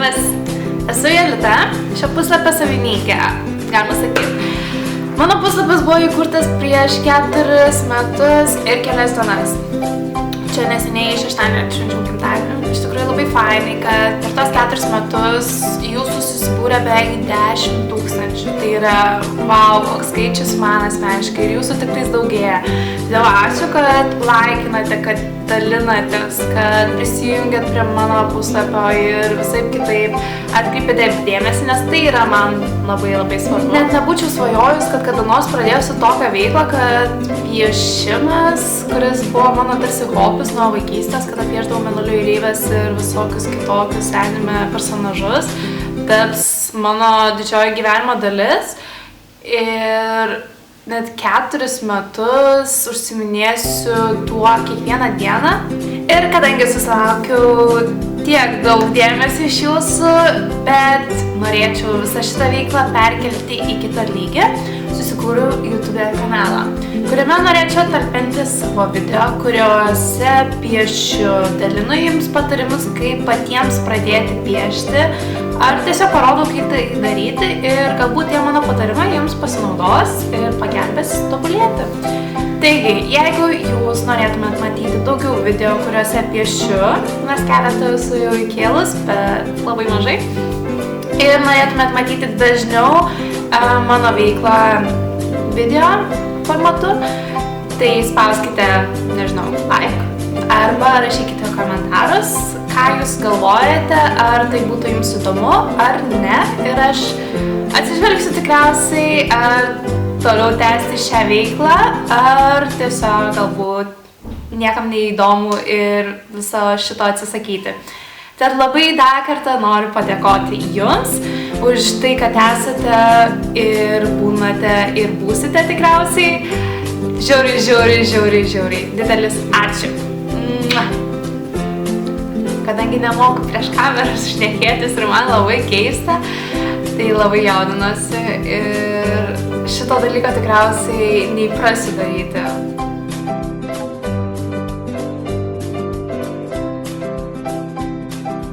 Labas, esu Jolita, šio puslapio savininkė, galima sakyti. Mano puslapis buvo įkurtas prieš 4 metus ir kelias dienas. Čia neseniai šeštadienį atšvenčiau gimtadienį. Iš tikrųjų labai fainai, kad per tos 4 metus jūsų susibūrė beveik 10 000. Tai yra, wow, koks skaičius man asmeniškai ir jūsų tik tais daugėja. Todėl ačiū, kad laikinate, kad dalinatės, kad prisijungiat prie mano puslapio ir visaip kitaip atkreipėte dėmesį, nes tai yra man labai svarbu. Net nebūčiau svajojus, kad kada nors pradėsiu tokią veiklą, kad piešimas, kuris buvo mano tarsi hobis nuo vaikystės, kada piešdavau mėnulio įreivės ir visokius kitokius anime personažus, taps mano didžioji gyvenimo dalis. Ir net 4 metus užsiiminėsiu tuo kiekvieną dieną. Ir kadangi susilaukiu tiek daug dėmesio iš jūsų, bet norėčiau visą šitą veiklą perkelti į kitą lygį, susikūriau YouTube kanalą, kuriame norėčiau talpinti savo video, kuriuose piešiu, dalinu jums patarimus, kaip patiems pradėti piešti, ar tiesiog parodau, kaip tai daryti ir galbūt tie mano patarimai jums pasinaudos ir pagelbės tobulėti. Taigi, jeigu jūs norėtumėt matyti daugiau video, kuriuose piešiu, nes keletą esu jau įkėlus, bet labai mažai, ir norėtumėt matyti dažniau mano veiklą video formatu, tai spauskite, nežinau, like arba rašykite komentarus, ką jūs galvojate, ar tai būtų jums įdomu ar ne, ir aš atsižvelgsiu tikriausiai, ar toliau tęsti šią veiklą, ar tiesiog galbūt niekam neįdomu ir viso šito atsisakyti. Tad labai dar kartą noriu padėkoti jums už tai, kad esate ir būnate ir būsite tikriausiai. Žiauriai didelis ačiū. Kadangi nemoku prieš kameras šnekėtis ir man labai keista, tai labai jaudinuosi ir šito dalyko tikriausiai neįprasiu daryti